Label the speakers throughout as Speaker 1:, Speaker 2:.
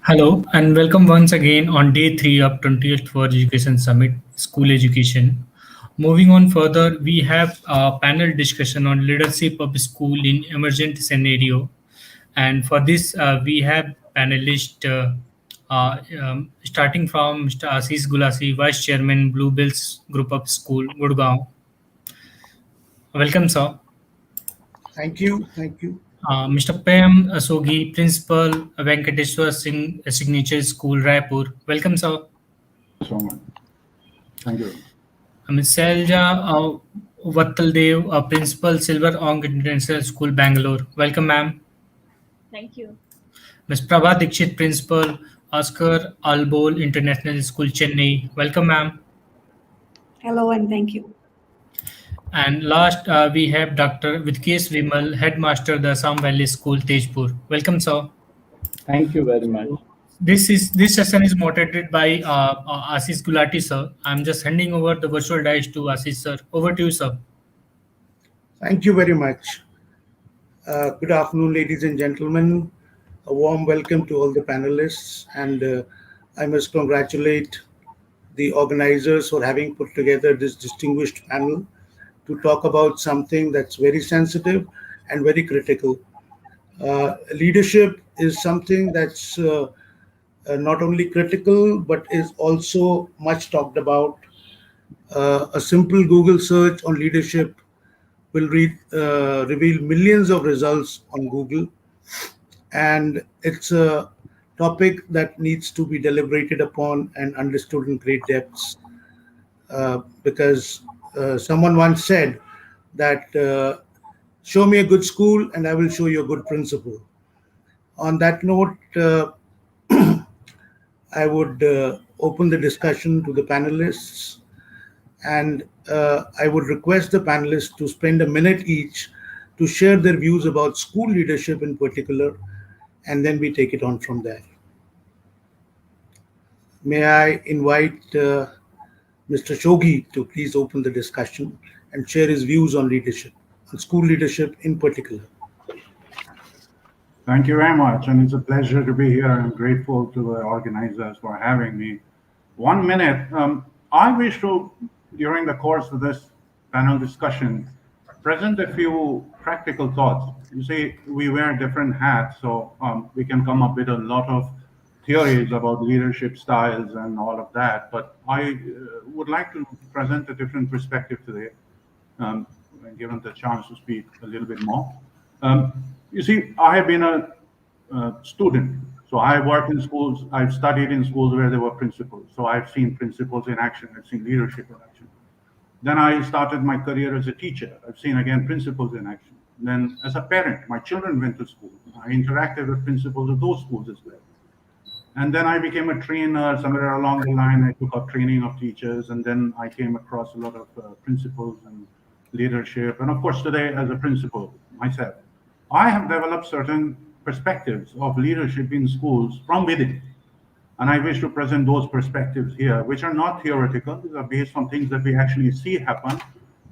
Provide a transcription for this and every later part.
Speaker 1: Hello and welcome once again on day 3 of 20th World Education Summit, School Education. Moving on further, we have a panel discussion on leadership of school in emergent scenario. And for this, we have panelists starting from Mr. Ashish Gulasi, Vice Chairman, Bluebells Group of School, Gurgaon. Welcome, sir.
Speaker 2: Thank you. Thank you.
Speaker 1: Mr. Pam Asogi, Principal, Venkateswar Singh Signature School, Raipur. Welcome, sir.
Speaker 3: So much. Thank you.
Speaker 1: Ms. Selja Vattaldev, Principal, Silver Ong International School, Bangalore. Welcome, ma'am.
Speaker 4: Thank you.
Speaker 1: Ms. Prabha Dikshit, Principal, Oscar Albol International School, Chennai. Welcome, ma'am.
Speaker 5: Hello and thank you.
Speaker 1: And last, we have Dr. Vidkesh Vimal, Headmaster, the Assam Valley School, Tejpur. Welcome, sir.
Speaker 3: Thank you very much.
Speaker 1: This session is moderated by Ashish Gulati, sir. I'm just handing over the virtual dice to Ashish, sir. Over to you, sir.
Speaker 2: Thank you very much. Good afternoon, ladies and gentlemen. A warm welcome to all the panelists, and I must congratulate the organizers for having put together this distinguished panel to talk about something that's very sensitive and very critical. Leadership is something that's not only critical, but is also much talked about. A simple Google search on leadership will reveal millions of results on Google. And it's a topic that needs to be deliberated upon and understood in great depths. Because someone once said that show me a good school and I will show you a good principal. On that note, I would open the discussion to the panelists, and I would request the panelists to spend a minute each to share their views about school leadership in particular, and then we take it on from there. May I invite Mr. Shogi to please open the discussion and share his views on leadership, on school leadership in particular.
Speaker 3: Thank you very much. And it's a pleasure to be here. I'm grateful to the organizers for having me. 1 minute. I wish to, during the course of this panel discussion, present a few practical thoughts. You see, we wear different hats, so we can come up with a lot of theories about leadership styles and all of that. But I would like to present a different perspective today, given the chance to speak a little bit more. You see, I have been a student. So I worked in schools, I've studied in schools where there were principals. So I've seen principals in action, I've seen leadership in action. Then I started my career as a teacher. I've seen, again, principals in action. Then as a parent, my children went to school. I interacted with principals of those schools as well. And then I became a trainer. Somewhere along the line, I took up training of teachers. And then I came across a lot of principals and leadership. And of course, today as a principal myself, I have developed certain perspectives of leadership in schools from within. And I wish to present those perspectives here, which are not theoretical. These are based on things that we actually see happen.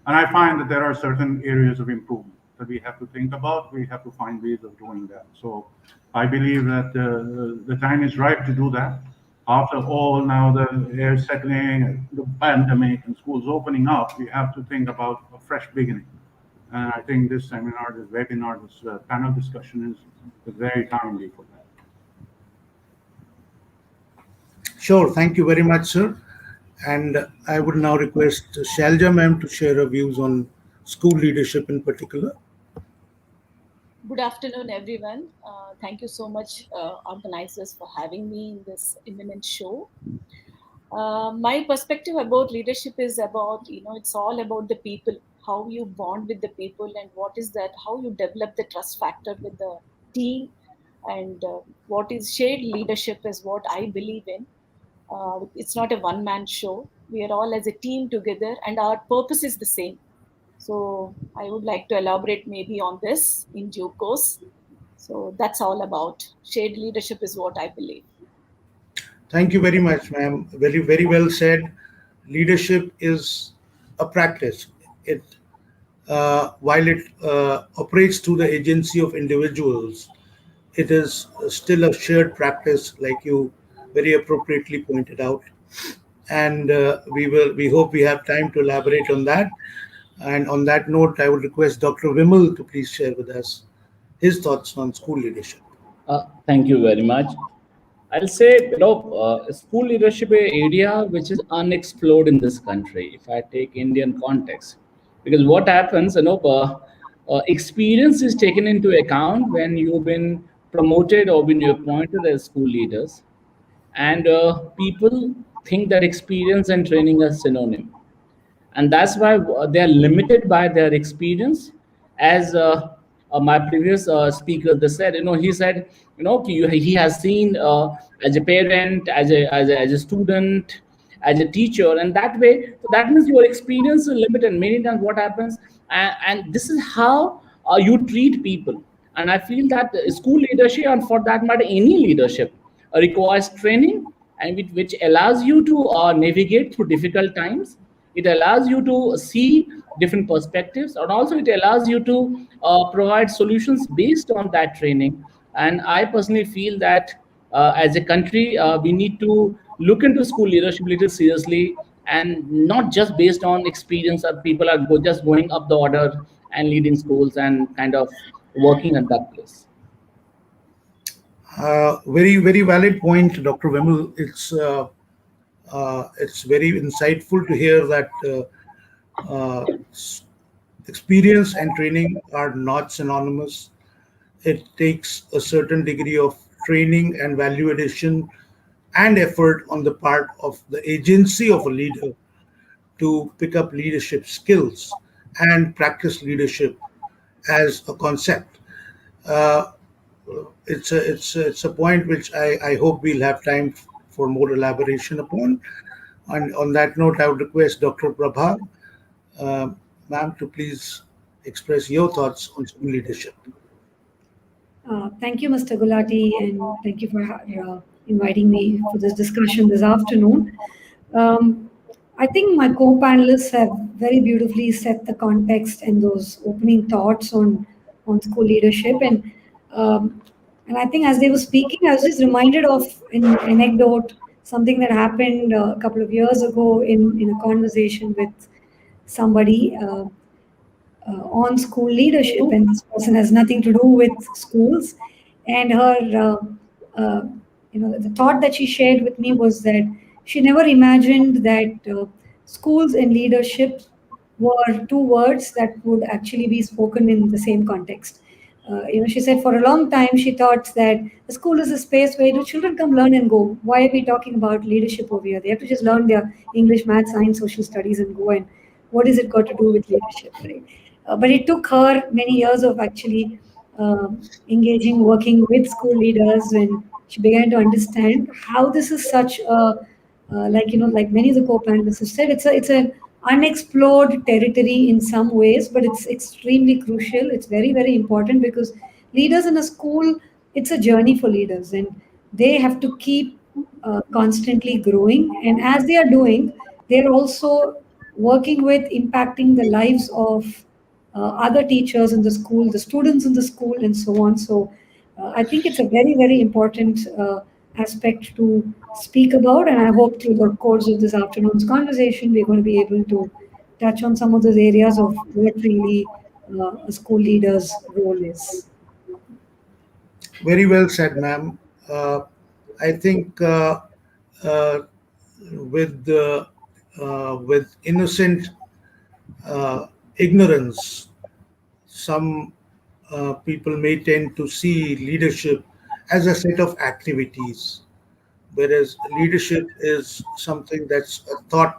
Speaker 3: And I find that there are certain areas of improvement that we have to think about. We have to find ways of doing that. So I believe that the time is ripe to do that. After all, now the air is settling, the pandemic and schools opening up, we have to think about a fresh beginning. And I think this seminar, this webinar, this panel discussion is very timely for that.
Speaker 2: Sure, thank you very much, sir. And I would now request Shalja ma'am to share her views on school leadership in particular.
Speaker 4: Good afternoon, everyone. Thank you so much, organizers, for having me in this imminent show. My perspective about leadership is about, it's all about the people, how you bond with the people, and what is that, how you develop the trust factor with the team, and what is shared leadership is what I believe in. It's not a one-man show. We are all as a team together, and our purpose is the same. So I would like to elaborate maybe on this in due course. So that's all about. Shared leadership is what I believe.
Speaker 2: Thank you very much, ma'am. Very, very well said. Leadership is a practice. While it operates through the agency of individuals, it is still a shared practice, like you very appropriately pointed out. And we hope we have time to elaborate on that. And on that note, I would request Dr. Vimal to please share with us his thoughts on school leadership.
Speaker 6: Thank you very much. I'll say, school leadership area which is unexplored in this country. If I take Indian context, because what happens, experience is taken into account when you've been promoted or been appointed as school leaders, and people think that experience and training are synonym, and that's why they are limited by their experience. As my previous speaker they said, he said, he has seen as a parent, as a student, as a teacher, and that way, so that means your experience is limited. Many times what happens, and this is how you treat people. And I feel that school leadership, and for that matter any leadership, requires training, and which allows you to navigate through difficult times. It allows you to see different perspectives, and also it allows you to provide solutions based on that training. And I personally feel that as a country, we need to look into school leadership a little seriously, and not just based on experience that people are just going up the order and leading schools and kind of working at that place.
Speaker 2: Very, very valid point, Dr. Vimal. It's very insightful to hear that experience and training are not synonymous. It takes a certain degree of training and value addition and effort on the part of the agency of a leader to pick up leadership skills and practice leadership as a concept. Uh, it's a point which I hope we'll have time for more elaboration upon. And on that note, I would request Dr. Prabha, uh, ma'am, to please express your thoughts on school leadership.
Speaker 5: Thank you, Mr. Gulati, and thank you for inviting me for this discussion this afternoon. Um, I think my co-panelists have very beautifully set the context and those opening thoughts on school leadership, um, and I think as they were speaking, I was just reminded of an anecdote, something that happened a couple of years ago in a conversation with somebody. On school leadership, and this person has nothing to do with schools. And her, the thought that she shared with me was that she never imagined that schools and leadership were two words that would actually be spoken in the same context. She said for a long time she thought that the school is a space where the children come learn and go. Why are we talking about leadership over here? They have to just learn their English, math, science, social studies and go. And what is it got to do with leadership, right? But it took her many years of actually engaging, working with school leaders, when she began to understand how this is such a, like many of the co-panelists have said, it's an unexplored territory in some ways, but it's extremely crucial. It's very, very important because leaders in a school, it's a journey for leaders, and they have to keep constantly growing. And as they are doing, they're also working with impacting the lives of other teachers in the school, the students in the school, and so on. So I think it's a very, very important aspect to speak about. And I hope through the course of this afternoon's conversation, we're going to be able to touch on some of those areas of what really a school leader's role is.
Speaker 2: Very well said, ma'am. I think uh, with innocent ignorance, some people may tend to see leadership as a set of activities, whereas leadership is something that's a thought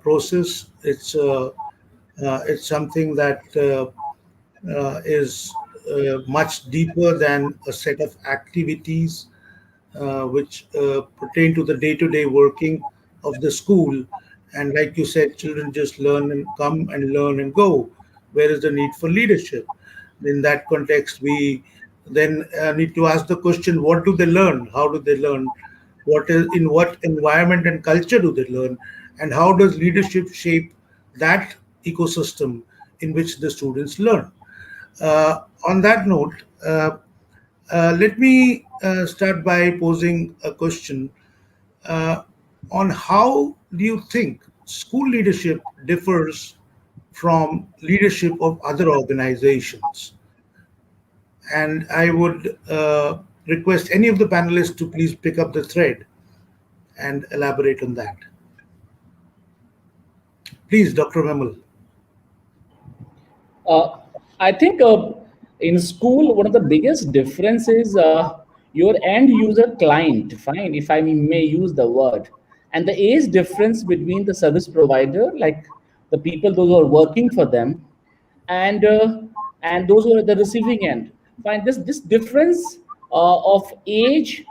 Speaker 2: process. It's something that is much deeper than a set of activities which pertain to the day-to-day working of the school. And like you said, children just learn and come and learn and go. Where is the need for leadership? In that context, we then need to ask the question: what do they learn? How do they learn? What is in what environment and culture do they learn? And how does leadership shape that ecosystem in which the students learn? On that note, Let me start by posing a question uh, on how do you think school leadership differs from leadership of other organizations? And I would request any of the panelists to please pick up the thread and elaborate on that. Please, Dr. Vimal.
Speaker 6: Uh, I think in school, one of the biggest difference is your end user client, fine, if I may use the word, and the age difference between the service provider, like the people, those who are working for them, and uh, and those who are at the receiving end. Fine, this difference of age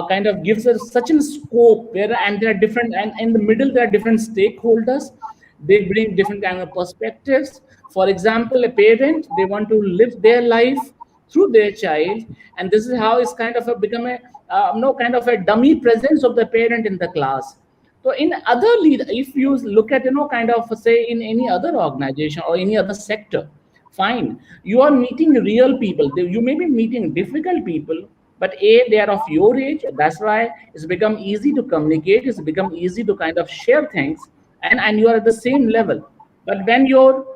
Speaker 6: kind of gives us such a scope where, and there are different, and in the middle there are different stakeholders. They bring different kind of perspectives. For example, a parent, they want to live their life through their child, and this is how it's kind of become a no kind of a dummy presence of the parent in the class. So in other lead, if you look at kind of say in any other organization or any other sector, fine, you are meeting real people. You may be meeting difficult people, but they are of your age. That's why it's become easy to communicate. It's become easy to kind of share things, and you are at the same level. But when your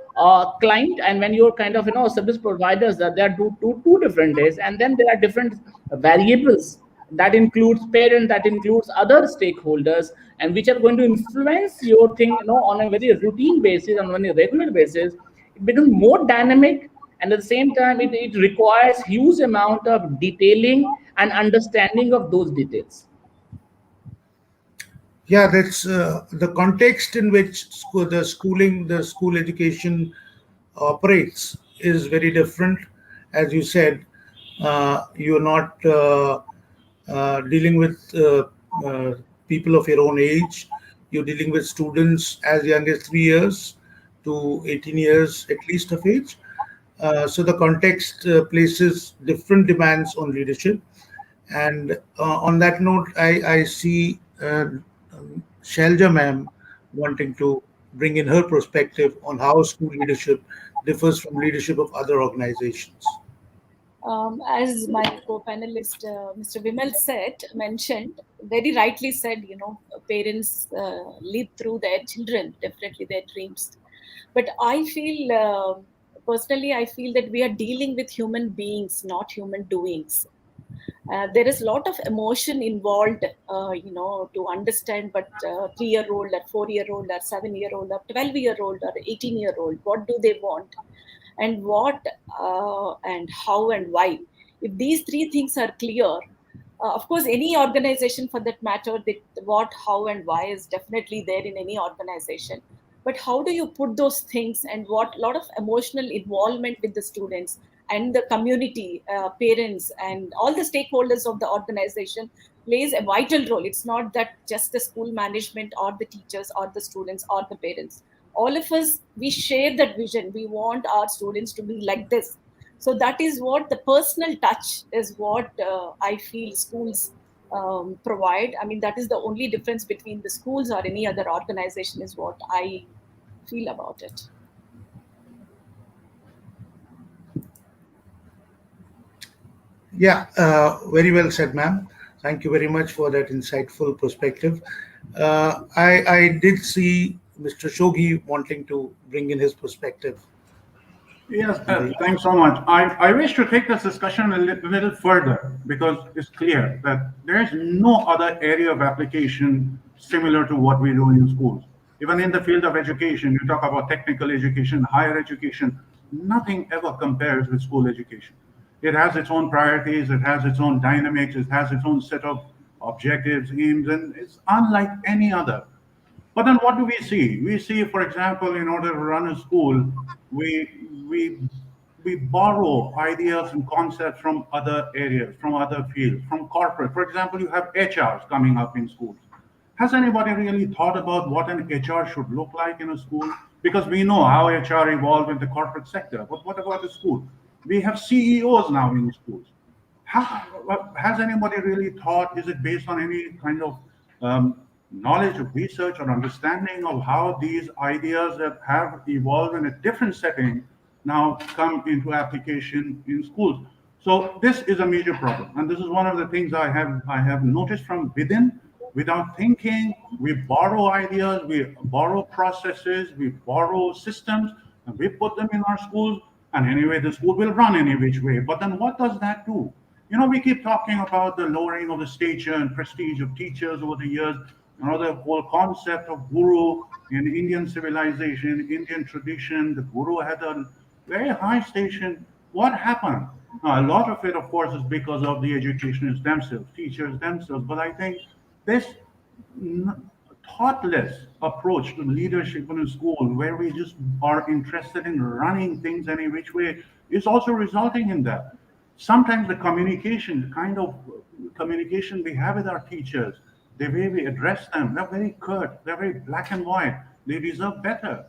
Speaker 6: client and when your kind of service providers, that there are two different days, and then there are different variables that includes parent, that includes other stakeholders, and which are going to influence your thing on a very routine basis and on a regular basis. It becomes more dynamic, and at the same time it requires huge amount of detailing and understanding of those details.
Speaker 2: Yeah, that's the context in which the school education operates is very different. As you said, you're not dealing with people of your own age. You're dealing with students as young as 3 years to 18 years at least of age. So the context places different demands on leadership. And on that note, I see Shalja ma'am wanting to bring in her perspective on how school leadership differs from leadership of other organizations.
Speaker 4: As my co-panelist, Mr. Vimal mentioned, very rightly said, parents lead through their children, definitely their dreams. But I feel, personally, I feel that we are dealing with human beings, not human doings. There is a lot of emotion involved, to understand. But 3-year-old, or 4-year-old, or 7-year-old, or 12-year-old, or 18-year-old, what do they want, and what, and how, and why? If these three things are clear, of course, any organization for that matter, the what, how, and why is definitely there in any organization. But how do you put those things, and what lot of emotional involvement with the students and the community, parents, and all the stakeholders of the organization plays a vital role. It's not that just the school management or the teachers or the students or the parents. All of us, we share that vision. We want our students to be like this. So that is what the personal touch is, what I feel schools provide. I mean, that is the only difference between the schools or any other organization, is what I feel about it.
Speaker 2: Yeah, very well said, ma'am. Thank you very much for that insightful perspective. I did see Mr. Shogi wanting to bring in his perspective
Speaker 3: Yes,
Speaker 2: on the.
Speaker 3: thanks so much. I wish to take this discussion a little further because it's clear that there is no other area of application similar to what we do in schools. Even in the field of education, you talk about technical education, higher education, nothing ever compares with school education. It has its own priorities, it has its own dynamics, it has its own set of objectives, aims, and it's unlike any other. But then what do we see? We see, for example, in order to run a school, we borrow ideas and concepts from other areas, from other fields, from corporate. For example, you have HRs coming up in schools. Has anybody really thought about what an HR should look like in a school? Because we know how HR evolved in the corporate sector. But what about the school? We have CEOs now in schools. Has anybody really thought, is it based on any kind of knowledge of research or understanding of how these ideas that have evolved in a different setting now come into application in schools? So this is a major problem, and this is one of the things I have noticed from within. Without thinking, we borrow ideas, we borrow processes, we borrow systems, and we put them in our schools. And anyway, the school will run any which way. But then, what does that do? We keep talking about the lowering of the stature and prestige of teachers over the years. The whole concept of guru in Indian civilization, Indian tradition, the guru had a very high station. What happened? Now, a lot of it, of course, is because of the educationists themselves, teachers themselves. But I think this thoughtless approach to leadership in a school, where we just are interested in running things any which way, is also resulting in that. Sometimes the communication, the kind of communication we have with our teachers, the way we address them, they're very curt, they're very black and white. They deserve better.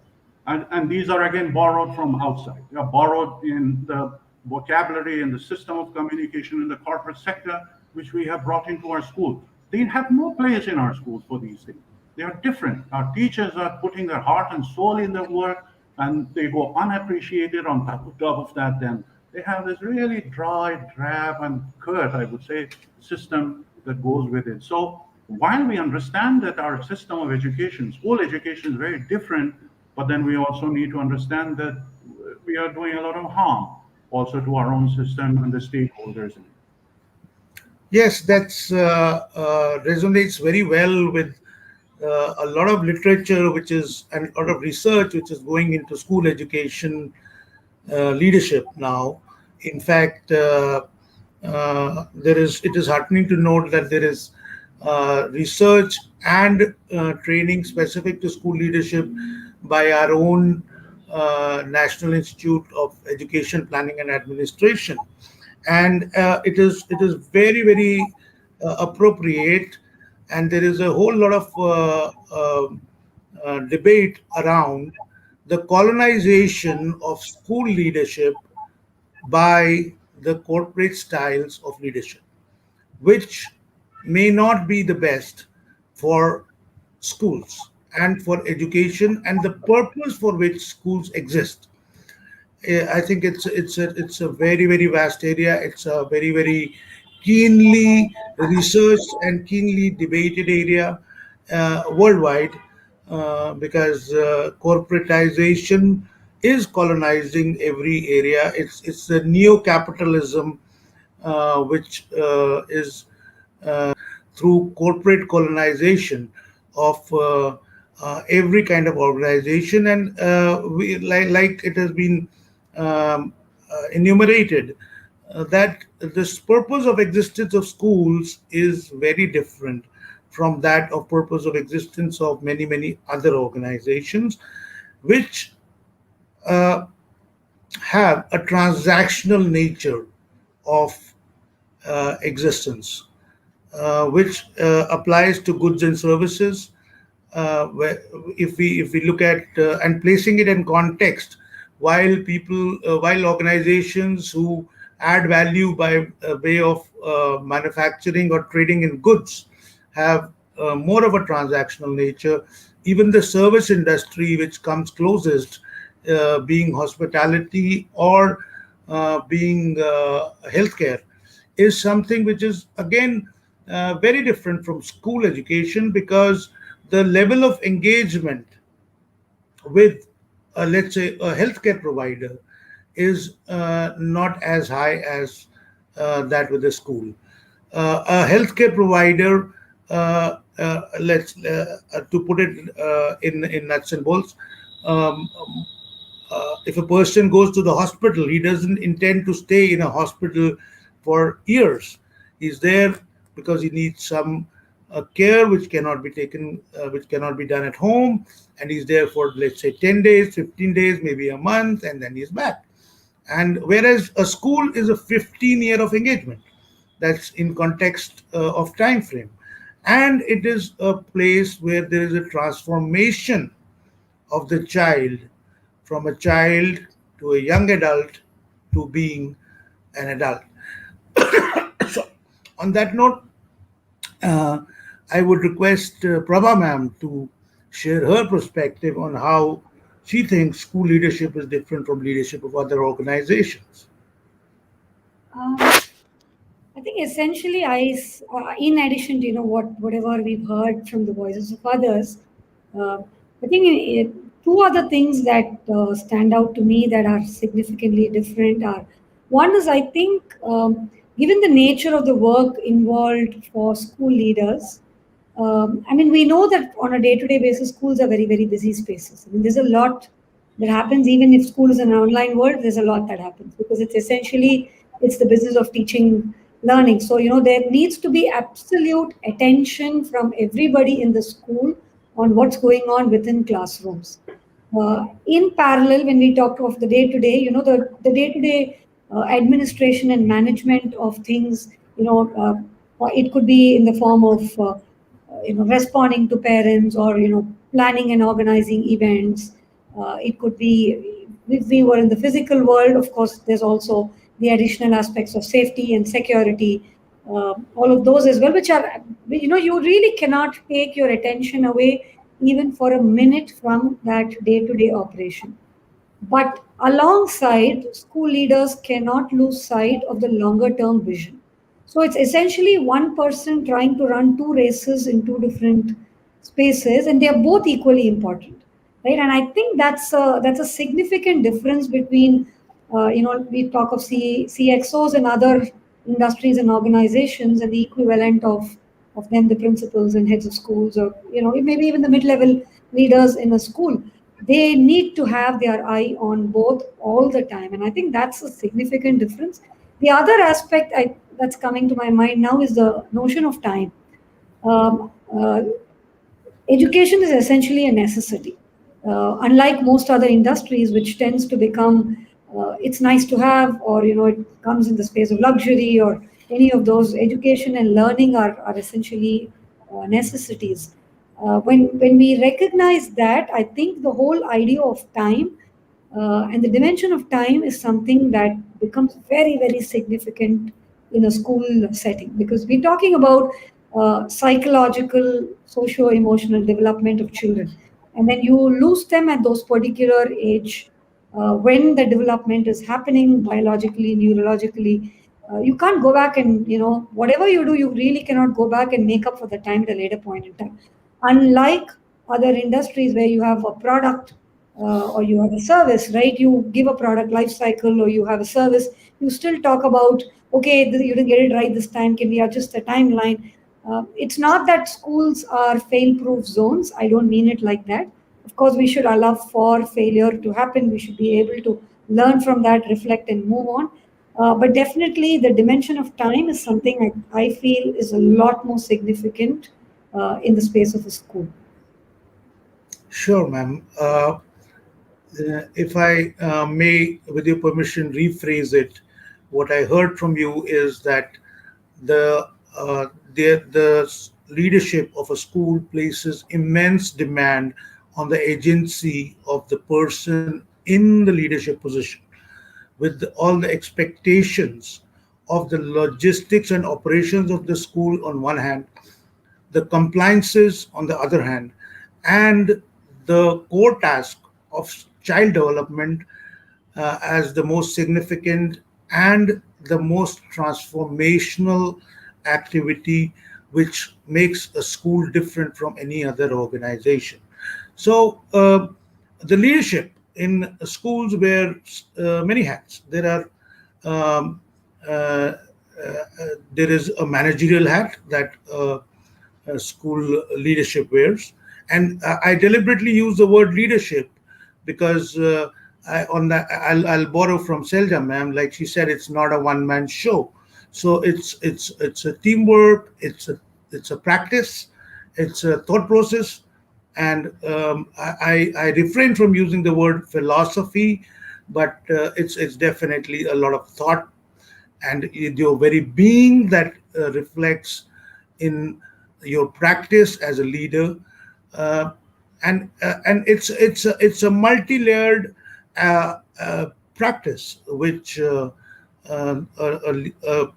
Speaker 3: And these are again borrowed from outside. They are borrowed in the vocabulary and the system of communication in the corporate sector, which we have brought into our school. They have no place in our schools for these things. They are different. Our teachers are putting their heart and soul in their work, and they go unappreciated. On top of that, then they have this really dry, drab, and curt, I would say, system that goes with it. So while we understand that our system of education, school education, is very different, but then we also need to understand that we are doing a lot of harm also to our own system and the stakeholders in it.
Speaker 2: Yes, that's resonates very well with a lot of literature, which is and a lot of research which is going into school education leadership now. In fact, there is it is heartening to note that there is research and training specific to school leadership by our own National Institute of Education Planning and Administration, and it is very very appropriate, and there is a whole lot of debate around the colonization of school leadership by the corporate styles of leadership, which may not be the best for schools and for education and the purpose for which schools exist. I think it's a very very vast area. It's a very very keenly researched and keenly debated area worldwide, because corporatization is colonizing every area. It's the neo capitalism, which is through corporate colonization of every kind of organization, and like it has been enumerated, that this purpose of existence of schools is very different from that of purpose of existence of many many other organizations, which uh, have a transactional nature of existence, which applies to goods and services. Where if we look at and placing it in context, while organizations who add value by way of manufacturing or trading in goods have more of a transactional nature, even the service industry, which comes closest, being hospitality or being healthcare, is something which is again very different from school education, because the level of engagement with, let's say, a healthcare provider is not as high as that with a school. A healthcare provider, let's to put it in nuts and bolts, um, if a person goes to the hospital, he doesn't intend to stay in a hospital for years. He's there because he needs some care which cannot be taken, which cannot be done at home, and he's there for, let's say, 10 days, 15 days, maybe a month, and then he's back. And whereas a school is a 15-year of engagement, that's in context of time frame, and it is a place where there is a transformation of the child, from a child to a young adult to being an adult. So, on that note, uh, I would request Prabha ma'am to share her perspective on how she thinks school leadership is different from leadership of other organizations.
Speaker 5: Um, I think essentially, in addition to whatever we've heard from the voices of others, uh, I think two other things that stand out to me that are significantly different are one is I think given the nature of the work involved for school leaders, I mean, we know that on a day-to-day basis, schools are very, very busy spaces. I mean, there's a lot that happens, even if school is an online world. There's a lot that happens because it's the business of teaching, learning. So there needs to be absolute attention from everybody in the school on what's going on within classrooms. In parallel, when we talk of the day to day, the day to day administration and management of things, it could be in the form of responding to parents or planning and organizing events. It could be if we were in the physical world, of course, there's also the additional aspects of safety and security, all of those as well, which are you really cannot take your attention away even for a minute from that day-to-day operation. But alongside, school leaders cannot lose sight of the longer term vision. So it's essentially one person trying to run two races in two different spaces, and they are both equally important, right? And I think that's a significant difference between, we talk of CXOs and other industries and organizations, and the equivalent of them, the principals and heads of schools, or maybe even the mid-level leaders in a school. They need to have their eye on both all the time, and I think that's a significant difference. The other aspect that's coming to my mind now is the notion of time. Um, uh, education is essentially a necessity. Unlike most other industries, which tends to become, it's nice to have, or it comes in the space of luxury, or any of those. Education and learning are essentially necessities. When we recognize that, I think the whole idea of time and the dimension of time is something that becomes very, very significant in a school setting, because we're talking about psychological, socio emotional development of children. And then you lose them at those particular age when the development is happening biologically, neurologically. You can't go back and, whatever you do, you really cannot go back and make up for the time at a later point in time. Unlike other industries where you have a product or you have a service, right? You give a product life cycle, or you have a service, you still talk about, okay, you didn't get it right this time, can we adjust the timeline? It's not that schools are fail proof zones. I don't mean it like that. Of course, we should allow for failure to happen. We should be able to learn from that, reflect, and move on. But definitely, the dimension of time is something I feel is a lot more significant in the space of a school.
Speaker 2: Sure, ma'am. If I may, with your permission, rephrase it, what I heard from you is that the the leadership of a school places immense demand on the agency of the person in the leadership position, with all the expectations of the logistics and operations of the school on one hand, the compliances on the other hand, and the core task of child development as the most significant and the most transformational activity, which makes a school different from any other organization. So, the leadership in schools wear many hats. Um, uh, there is a managerial hat that school leadership wears, and I deliberately use the word leadership because I'll borrow from Selja ma'am. Like she said, it's not a one man show. So it's a teamwork. It's a practice. It's a thought process, and I refrain from using the word philosophy, but it's definitely a lot of thought, and your very being that reflects in your practice as a leader. uh, and it's a multi-layered practice which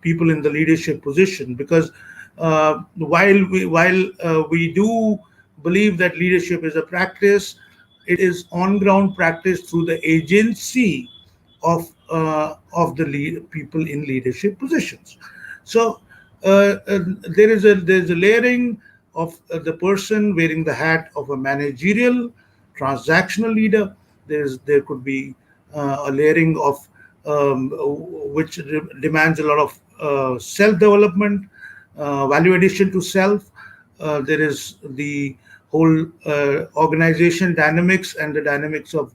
Speaker 2: people in the leadership position, because while we do believe that leadership is a practice, it is on ground practice through the agency of the people in leadership positions. So uh, uh, there's a layering of the person wearing the hat of a managerial transactional leader. There could be a layering of which demands a lot of self development, value addition to self. There is the whole organization dynamics and the dynamics of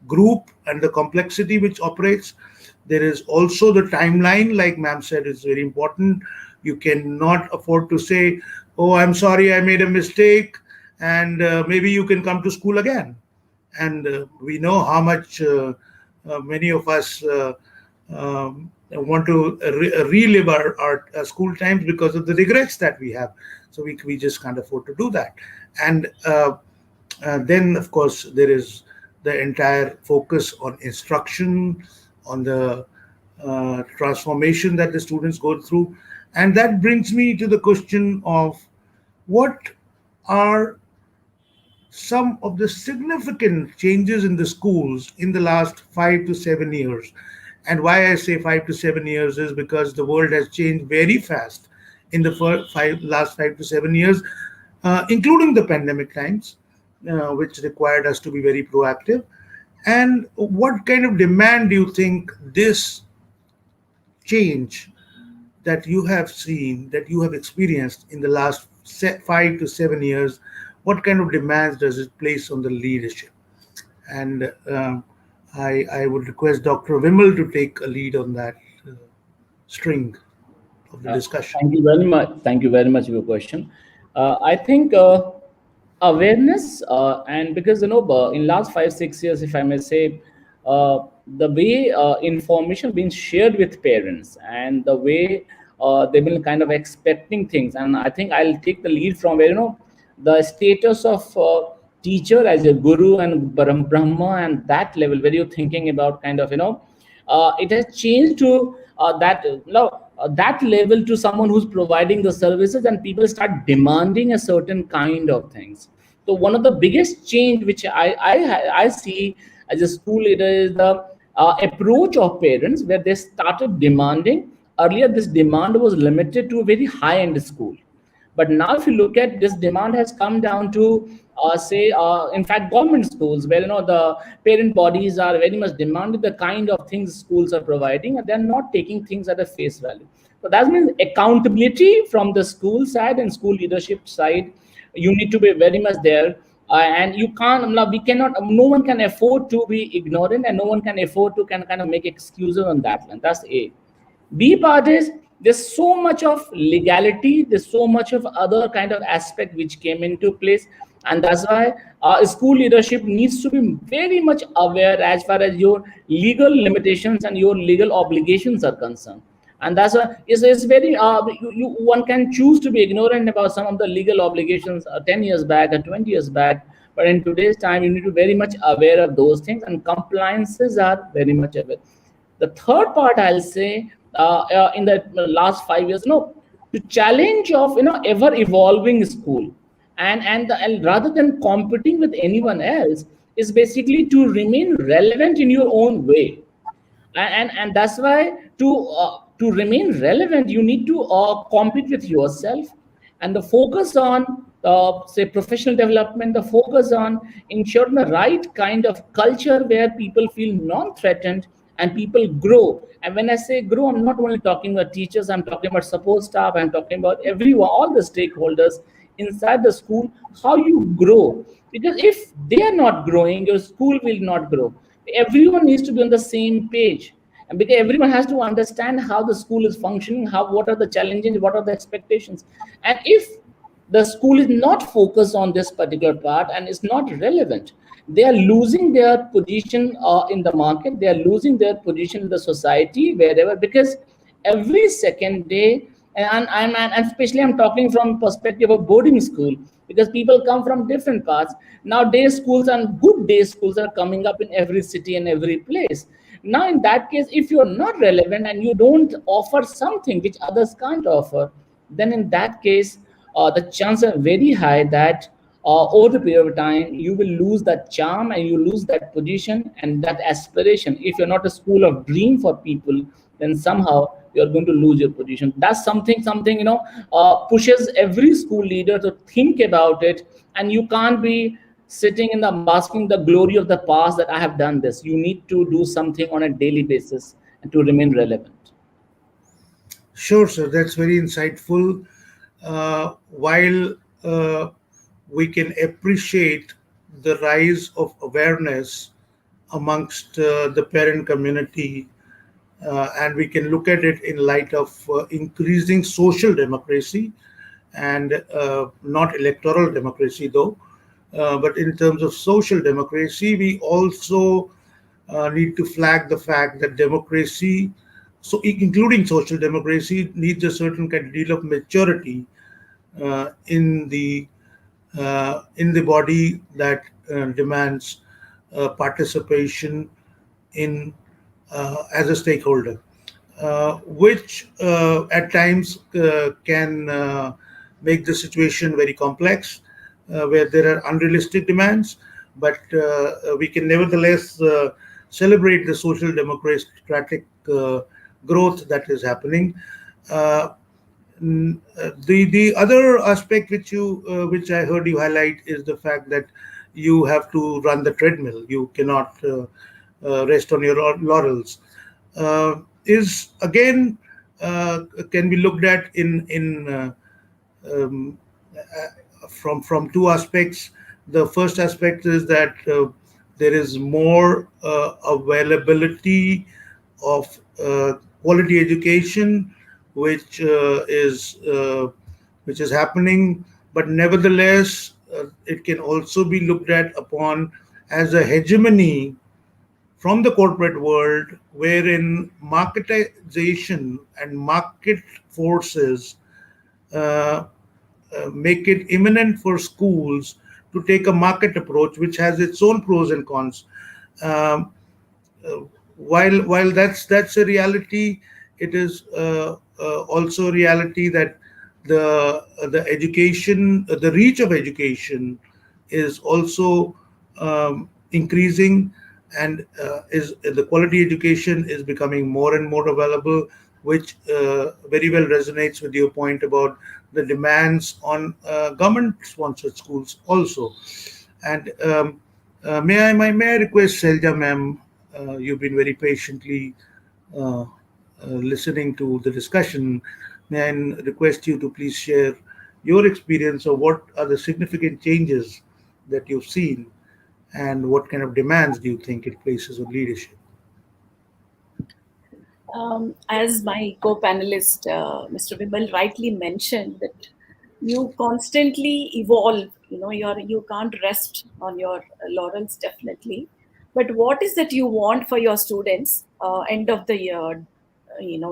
Speaker 2: group and the complexity which operates. There is also the timeline, like ma'am said, is very important. You cannot afford to say, "Oh, I'm sorry, I made a mistake," and maybe you can come to school again. And we know how much many of us want to relive our school times because of the regrets that we have. So we just can't afford to do that. And then, of course, there is the entire focus on instruction, on the transformation that the students go through. And that brings me to the question of what are some of the significant changes in the schools in the last 5 to 7 years. And why I say 5 to 7 years is because the world has changed very fast in the last 5 to 7 years, including the pandemic times, which required us to be very proactive. And what kind of demand do you think this change that you have seen, that you have experienced in the last 5 to 7 years, what kind of demands does it place on the leadership? And I would request Dr. Vimal to take a lead on that uh, string of the
Speaker 6: Uh,
Speaker 2: discussion.
Speaker 6: Thank you very much. Thank you very much for your question. I think awareness and because in last 5 6 years, if I may say, the way information being shared with parents and the way they've been kind of expecting things, and I think I'll take the lead from where the status of teacher as a guru and brahma and that level where you're thinking about kind of it has changed to that no that level to someone who's providing the services, and people start demanding a certain kind of things. So one of the biggest change which I see as a school leader is the approach of parents, where they started demanding. Earlier this demand was limited to a very high end school, but now, if you look at this, demand has come down to, say, in fact, government schools, where the parent bodies are very much demanding the kind of things schools are providing, and they're not taking things at a face value. So that means accountability from the school side and school leadership side. You need to be very much there, and you can't. No, we cannot. No one can afford to be ignorant, and no one can afford to kind of make excuses on that one. That's A. B part is there's so much of legality, there's so much of other kind of aspect which came into place, and that's why school leadership needs to be very much aware as far as your legal limitations and your legal obligations are concerned. And that's why it's very one can choose to be ignorant about some of the legal obligations 10 years back or 20 years back, but in today's time you need to be very much aware of those things, and compliances are very much aware. The third part I'll say in the last 5 years, to challenge of ever evolving school, and rather than competing with anyone else, is basically to remain relevant in your own way. And that's why to remain relevant you need to compete with yourself, and the focus on say professional development, the focus on ensuring the right kind of culture where people feel non-threatened and people grow. And when I say grow, I'm not only talking about teachers, I'm talking about support staff, I'm talking about everyone, all the stakeholders inside the school, how you grow. Because if they are not growing, your school will not grow. Everyone needs to be on the same page, and because everyone has to understand how the school is functioning, how what are the challenges, what are the expectations. And if the school is not focused on this particular part and is not relevant, they are losing their position in the market, they are losing their position in the society wherever, because every second day, and especially I'm talking from perspective of boarding school, because people come from different parts. Now day schools and good day schools are coming up in every city and every place. Now in that case, if you're not relevant and you don't offer something which others can't offer, then in that case the chances are very high that over the period of time, you will lose that charm and you lose that position and that aspiration. If you're not a school of dream for people, then somehow you're going to lose your position. That's something pushes every school leader to think about it. And you can't be sitting in the masking the glory of the past that I have done this. You need to do something on a daily basis and to remain relevant.
Speaker 2: Sure, sir. That's very insightful. While we can appreciate the rise of awareness amongst the parent community, and we can look at it in light of increasing social democracy and not electoral democracy, though. But in terms of social democracy, we also need to flag the fact that democracy, so including social democracy, needs a certain kind of deal of maturity uh, in the in the body that demands participation in as a stakeholder, which at times can make the situation very complex, where there are unrealistic demands, but we can nevertheless celebrate the social democratic growth that is happening. Uh, the other aspect which I heard you highlight is the fact that you have to run the treadmill. You cannot rest on your laurels. Is again can be looked at in um, from two aspects. The first aspect is that there is more availability of quality education, which which is happening, but nevertheless, it can also be looked at upon as a hegemony from the corporate world, wherein marketization and market forces uh, make it imminent for schools to take a market approach, which has its own pros and cons. Um, uh, while that's a reality, it is also a reality that the education, the reach of education, is also increasing, and is the quality education is becoming more and more available, which very well resonates with your point about the demands on government-sponsored schools also. And may I request Selja ma'am, you've been very patiently uh, listening to the discussion. May I request you to please share your experience of what are the significant changes that you've seen, and what kind of demands do you think it places on leadership?
Speaker 4: As my co-panelist, Mr. Vimal, rightly mentioned, that you constantly evolve. You can't rest on your laurels, definitely. But what is that you want for your students end of the year,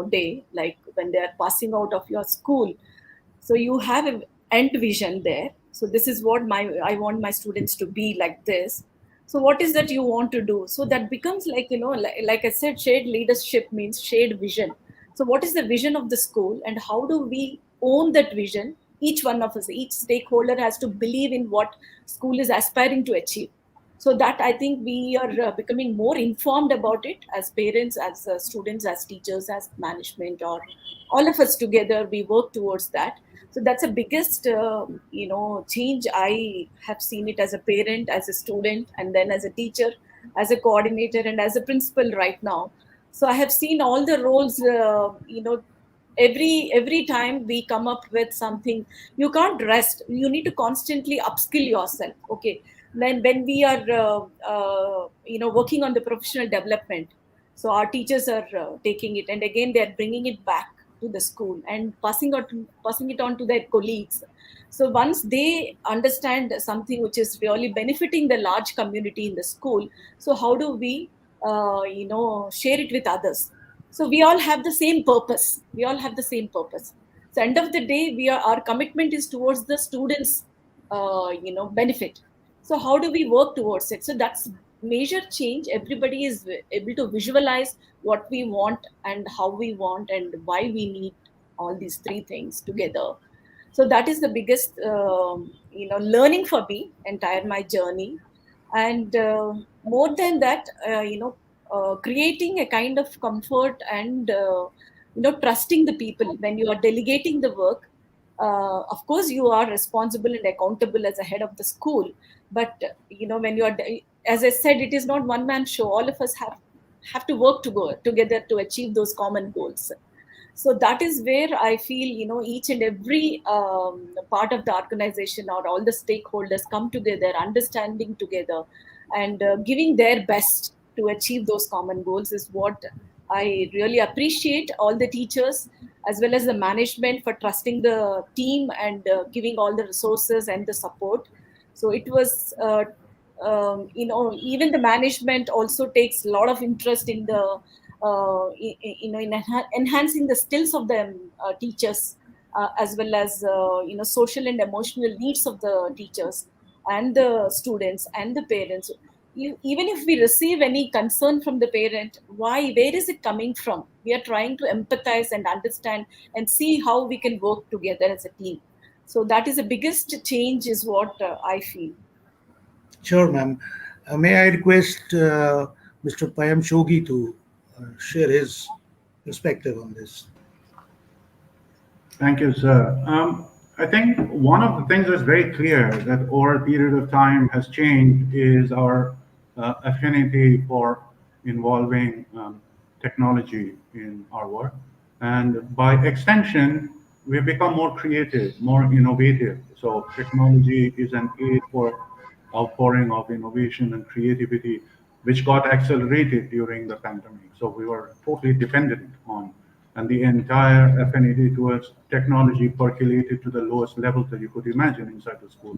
Speaker 4: day, like when they are passing out of your school? So you have an end vision there. So this is what I want my students to be like this. So what is that you want to do? So that becomes like, like I said, shared leadership means shared vision. So what is the vision of the school, and how do we own that vision? Each one of us, each stakeholder has to believe in what school is aspiring to achieve. So that I think we are becoming more informed about it as parents, as students, as teachers, as management, or all of us together we work towards that. So that's the biggest change I have seen it as a parent, as a student, and then as a teacher, as a coordinator, and as a principal right now. So I have seen all the roles, every time we come up with something, you can't rest, you need to constantly upskill yourself. Okay, then when we are working on the professional development, so our teachers are taking it, and again they are bringing it back to the school and passing it on to their colleagues. So once they understand something which is really benefiting the large community in the school, so how do we share it with others? So we all have the same purpose. We all have the same purpose. So end of the day, our commitment is towards the students, benefit. So how do we work towards it? So that's major change. Everybody is able to visualize what we want and how we want and why we need all these three things together. So that is the biggest learning for me entire my journey. And more than that, creating a kind of comfort and trusting the people when you are delegating the work. Of course you are responsible and accountable as a head of the school, but when you are, as I said, it is not one man show. All of us have to work to go together to achieve those common goals. So that is where I feel, each and every part of the organization or all the stakeholders come together, understanding together, and giving their best to achieve those common goals is what I really appreciate all the teachers as well as the management for trusting the team and giving all the resources and the support. So it was even the management also takes a lot of interest in the in enhancing the skills of the teachers, as well as social and emotional needs of the teachers and the students and the parents. Even if we receive any concern from the parent, where is it coming from, we are trying to empathize and understand and see how we can work together as a team. So that is the biggest change is what I feel.
Speaker 2: Sure, ma'am. May I request Mr. Payam Shogi to share his perspective on this?
Speaker 3: Thank you, sir. I think one of the things that's very clear that over a period of time has changed is our affinity for involving technology in our work. And by extension, we've become more creative, more innovative. So technology is an aid for outpouring of innovation and creativity, which got accelerated during the pandemic. So we were totally dependent on, and the entire affinity towards technology percolated to the lowest levels that you could imagine inside the school.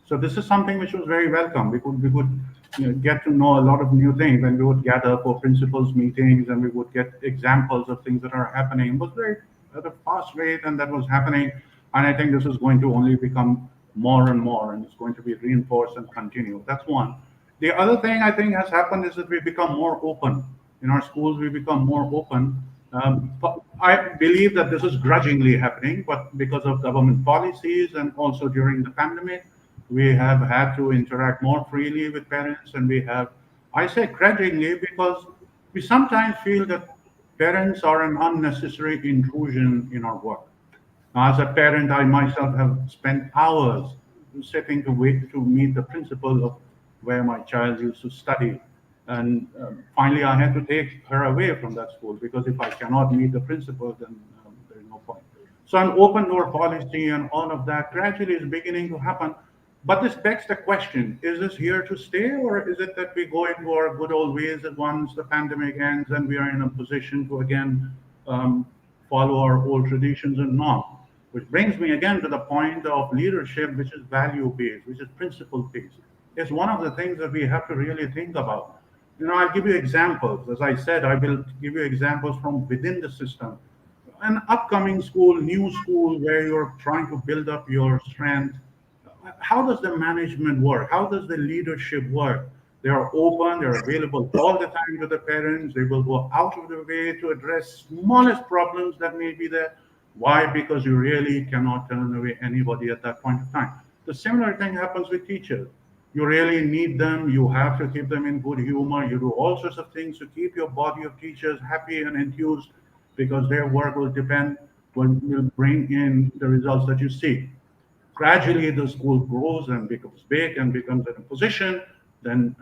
Speaker 3: So this is something which was very welcome. We could get to know a lot of new things, and we would gather for principals meetings, and we would get examples of things that are happening. It was very at a fast rate, and that was happening. And I think this is going to only become more and more, and it's going to be reinforced and continue. That's one. The other thing I think has happened is that we become more open in our schools. We become more open. But I believe that this is grudgingly happening, but because of government policies and also during the pandemic, we have had to interact more freely with parents, and we have, I say grudgingly because we sometimes feel that parents are an unnecessary intrusion in our work. As a parent, I myself have spent hours sitting to wait to meet the principal of where my child used to study. And finally, I had to take her away from that school because if I cannot meet the principal, then there's no point. So an open door policy and all of that gradually is beginning to happen. But this begs the question, is this here to stay, or is it that we go into our good old ways that once the pandemic ends and we are in a position to again um, follow our old traditions and norms? Which brings me again to the point of leadership, which is value based, which is principle based. It's one of the things that we have to really think about. I'll give you examples. As I said, I will give you examples from within the system. An upcoming school, new school, where you're trying to build up your strength, how does the management work? How does the leadership work? They are open, they're available all the time to the parents. They will go out of their way to address smallest problems that may be there. Why? Because you really cannot turn away anybody at that point of time. The similar thing happens with teachers. You really need them. You have to keep them in good humor. You do all sorts of things to keep your body of teachers happy and enthused because their work will bring in the results that you see. Gradually the school grows and becomes big and becomes in a position then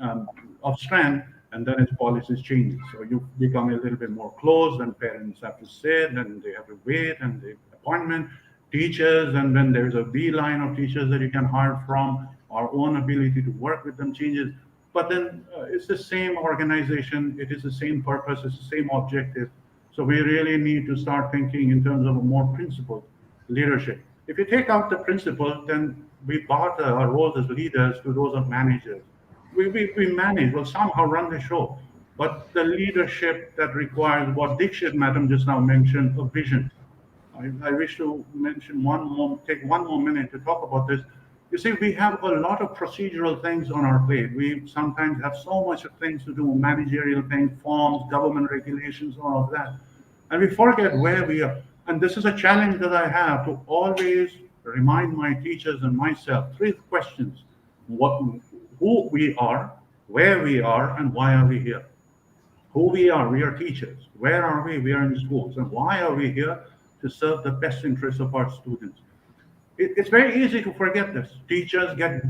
Speaker 3: of strength, and then its policies change. So you become a little bit more closed, and parents have to sit and they have to wait and the appointment teachers, and then there's a beeline of teachers that you can hire from. Our own ability to work with them changes, but then it's the same organization, it is the same purpose, it's the same objective. So we really need to start thinking in terms of a more principled leadership. If you take out the principle, then we barter our roles as leaders to those of managers. We manage, will somehow run the show. But the leadership that requires what Dixit Madam just now mentioned, a vision. I wish to mention take one more minute to talk about this. You see, we have a lot of procedural things on our plate. We sometimes have so much of things to do, managerial things, forms, government regulations, all of that. And we forget where we are. And this is a challenge that I have to always remind my teachers and myself three questions: what, who we are, where we are, and why are we here? Who we are teachers. Where are we? We are in schools. And why are we here? To serve the best interests of our students. It's very easy to forget this. Teachers get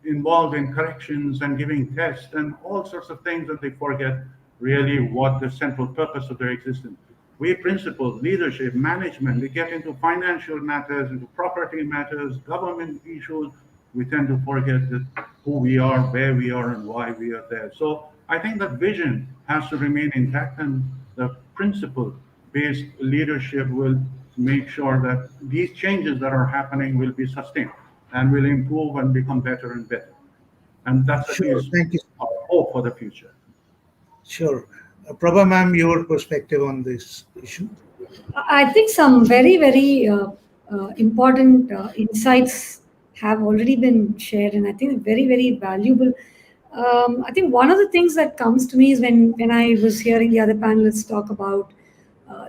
Speaker 3: involved in corrections and giving tests and all sorts of things, and they forget really what the central purpose of their existence. We principals, leadership, management, we get into financial matters, into property matters, government issues. We tend to forget that who we are, where we are, and why we are there. So I think that vision has to remain intact, and the principle-based leadership will make sure that these changes that are happening will be sustained and will improve and become better and better. And that's at
Speaker 2: Sure.
Speaker 3: least
Speaker 2: Thank you.
Speaker 3: our hope for the future.
Speaker 2: Sure. Prabha ma'am, your perspective on this issue?
Speaker 5: I think some very, very important insights have already been shared, and I think very, very valuable. I think one of the things that comes to me is when I was hearing the other panelists talk about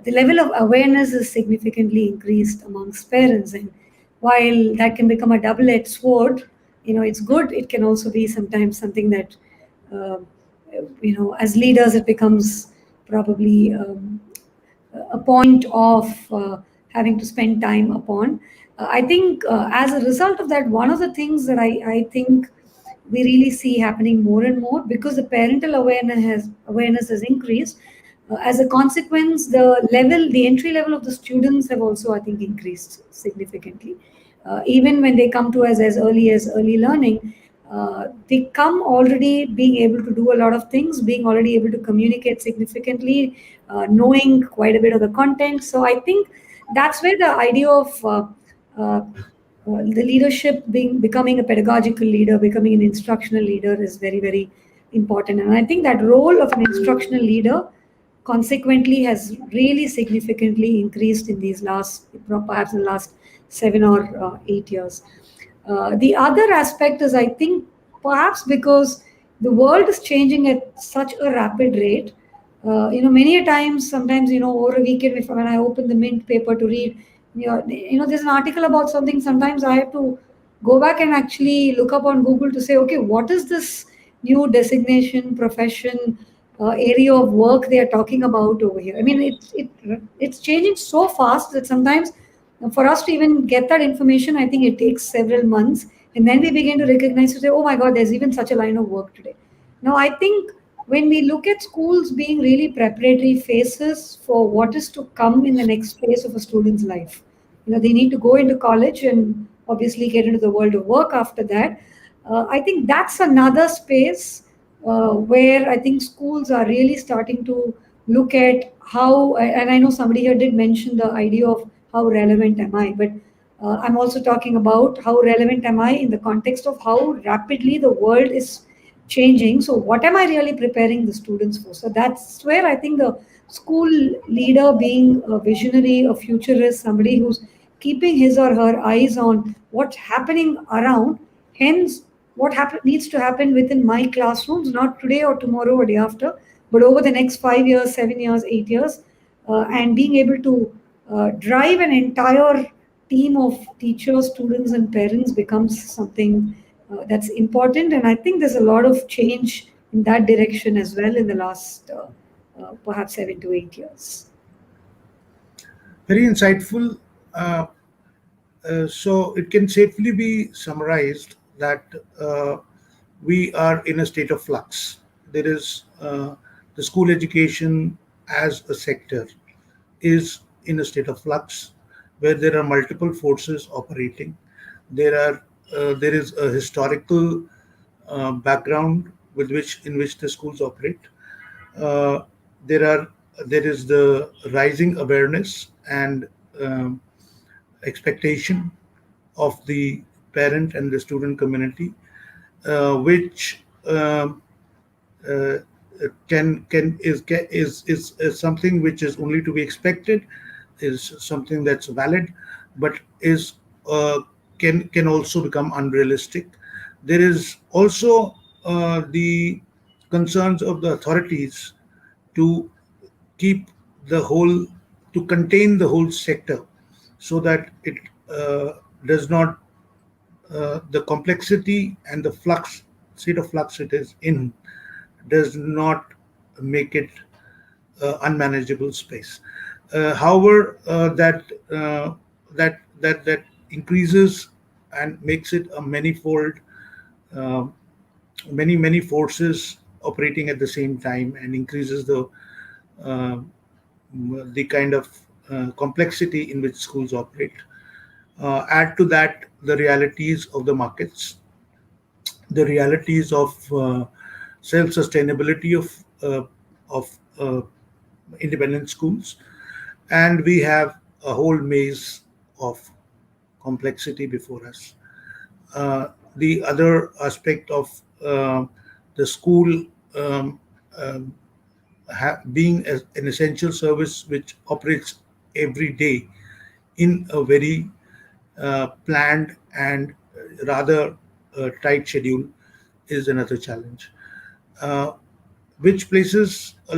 Speaker 5: the level of awareness is significantly increased amongst parents, and while that can become a double-edged sword, it's good. It can also be sometimes something that uh, as leaders, it becomes probably. A point of having to spend time upon. I think as a result of that, one of the things that I think we really see happening more and more because the parental awareness has increased. As a consequence, the entry level of the students have also, I think, increased significantly. Even when they come to us as early as early learning, they come already being able to do a lot of things, being already able to communicate significantly, knowing quite a bit of the content. So I think that's where the idea of the leadership becoming a pedagogical leader, becoming an instructional leader is very, very important. And I think that role of an instructional leader consequently has really significantly increased in these perhaps in the last 7 or 8 years. The other aspect is, I think, perhaps because the world is changing at such a rapid rate. Many a times, sometimes, over a weekend, when I open the Mint paper to read, there's an article about something. Sometimes I have to go back and actually look up on Google to say, okay, what is this new designation, profession, area of work they are talking about over here? I mean, it's changing so fast that sometimes for us to even get that information, I think it takes several months. And then we begin to recognize to say, oh my God, there's even such a line of work today. Now, I think when we look at schools being really preparatory phases for what is to come in the next phase of a student's life, they need to go into college and obviously get into the world of work after that. I think that's another space where I think schools are really starting to look at how, and I know somebody here did mention the idea of how relevant am I, but I'm also talking about how relevant am I in the context of how rapidly the world is changing. So, what am I really preparing the students for? So, that's where I think the school leader, being a visionary, a futurist, somebody who's keeping his or her eyes on what's happening around, hence, needs to happen within my classrooms, not today or tomorrow or day after, but over the next 5 years, 7 years, 8 years, and being able to drive an entire team of teachers, students, and parents becomes something that's important. And I think there's a lot of change in that direction as well in the last perhaps 7 to 8 years.
Speaker 2: Very insightful. Uh, so it can safely be summarized that we are in a state of flux. There is the school education as a sector is in a state of flux where there are multiple forces operating. There is a historical background in which the schools operate. Uh, there are there is the rising awareness and um, expectation of the parent and the student community, which uh, is something which is only to be expected, is something that's valid, but is can also become unrealistic. There is also the concerns of the authorities to keep the whole to contain the whole sector so that it does not the complexity and the flux state of flux it is in does not make it unmanageable space. However, that increases and makes it a manifold, uh, many forces operating at the same time, and increases uh, the kind of complexity in which schools operate. Add to that the realities of the markets, the realities of self-sustainability of independent schools, and we have a whole maze of complexity before us. The other aspect of uh, the school um, um, being an essential service which operates every day in a very planned and rather tight schedule is another challenge, uh, which places a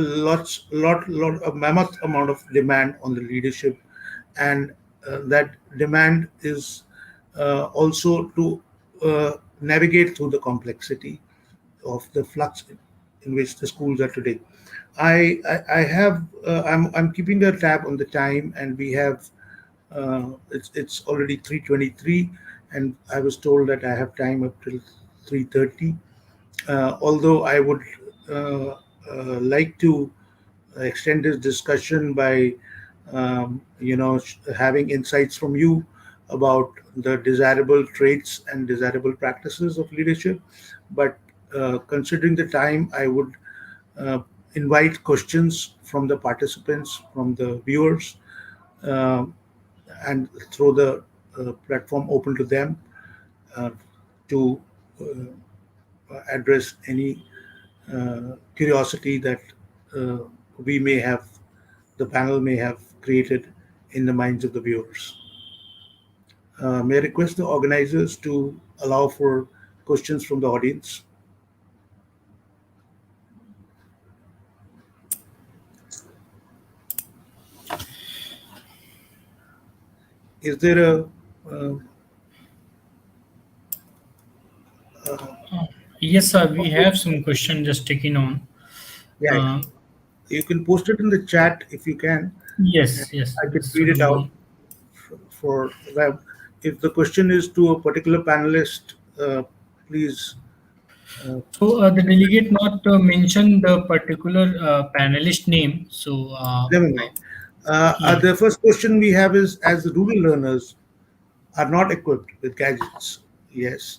Speaker 2: mammoth amount of demand on the leadership, and that demand is also to navigate through the complexity of the flux in which the schools are today. I have I'm keeping a tab on the time, and we have it's already 3:23, and I was told that I have time up till 3:30. Although I would like to extend this discussion by having insights from you about the desirable traits and desirable practices of leadership, but considering the time, I would uh, invite questions from the participants, from the viewers, uh, and throw the platform open to them uh, to address any curiosity that uh, we may have, the panel may have created in the minds of the viewers. May I request the organizers to allow for questions from the audience? Is there a uh,
Speaker 1: Yes, sir. We have some question just taking on.
Speaker 2: yeah,
Speaker 1: Uh,
Speaker 2: you can post it in the chat if you can, and
Speaker 1: yes, yes.
Speaker 2: I can
Speaker 1: Just
Speaker 2: read it
Speaker 1: hold
Speaker 2: out
Speaker 1: on.
Speaker 2: for them. If the question is to a particular panelist, please
Speaker 1: So the delegate not mention the particular panelist name. So
Speaker 2: never mind.
Speaker 1: yeah.
Speaker 2: The first question we have is, as rural learners are not equipped with gadgets, yes,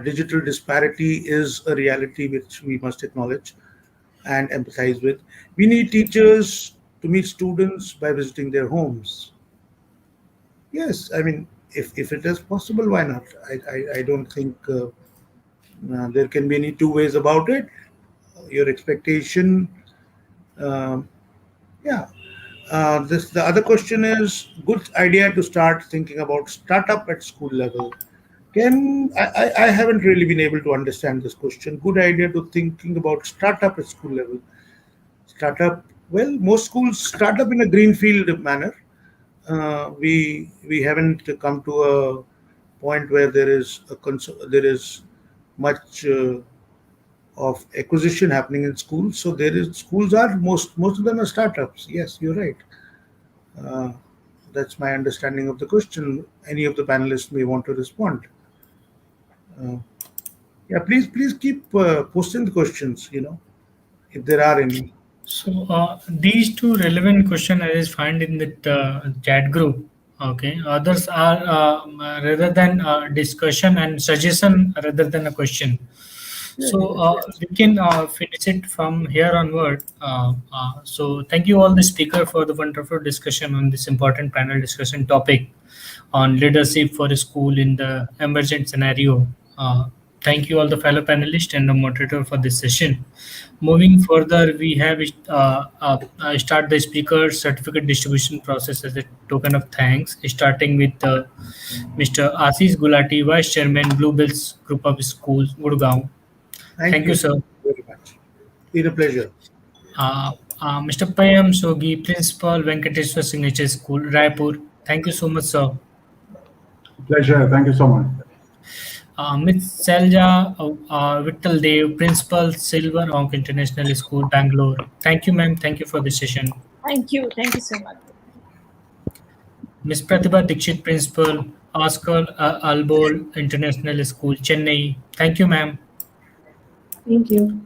Speaker 2: digital disparity is a reality which we must acknowledge and empathize with. We need teachers to meet students by visiting their homes. Yes, I mean, if it is possible, why not? I don't think there can be any two ways about it. Your expectation, um, yeah. This the other question is, good idea to start thinking about startup at school level. I haven't really been able to understand this question. Good idea to thinking about startup at school level. Startup, well, most schools start up in a greenfield manner. We haven't come to a point where there is much of acquisition happening in schools. So there is schools are most of them are startups. Yes, you're right. Uh, that's my understanding of the question. Any of the panelists may want to respond. Uh, yeah, please keep posting the questions. If there are any.
Speaker 1: So these two relevant question I just find in the chat group. Okay, others are rather than discussion and suggestion rather than a question.
Speaker 2: Yeah,
Speaker 1: So we can finish it from here onward. So thank you all the speaker for the wonderful discussion on this important panel discussion topic on leadership for a school in the emergent scenario. Thank you all the fellow panelists and the moderator for this session. Moving further, we have start the speaker certificate distribution process as a token of thanks, starting with Mr. Ashish Gulati, Vice Chairman, Bluebells Group of Schools, Gurgaon.
Speaker 2: thank
Speaker 1: Thank you,
Speaker 2: you
Speaker 1: sir.
Speaker 2: very much. Been a pleasure.
Speaker 1: Mr. Payam Sogi, Principal, Venkateswar Signature School, Raipur. Thank you so much, sir.
Speaker 3: Pleasure. Thank you so much.
Speaker 1: Ms. Selja Vittal Dev, Principal, Silver Onk International School, Bangalore. Thank you, ma'am. Thank you for the session.
Speaker 4: Thank you. Thank you so much.
Speaker 1: Ms. Pratibha Dikshit, Principal, Oscar Albol International School, Chennai. Thank you, ma'am.
Speaker 5: Thank you.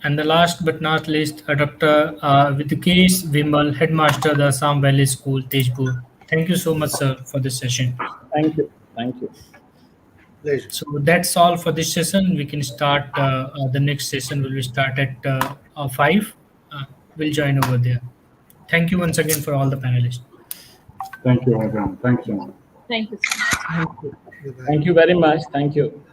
Speaker 1: And the last but not least, Dr. Vidikesh Vimal, Headmaster, the Assam Valley School, Tejpur. Thank you so much, sir, for this session.
Speaker 6: Thank you. Thank you.
Speaker 2: Pleasure.
Speaker 1: So that's all for this session. We can start the next session. Will be start at 5. We'll join over there. Thank you once again for all the panelists.
Speaker 3: Thank you, everyone. Thanks so much.
Speaker 4: Thank you so much.
Speaker 6: Thank you.
Speaker 2: Bye-bye.
Speaker 6: Thank you very much. Thank you.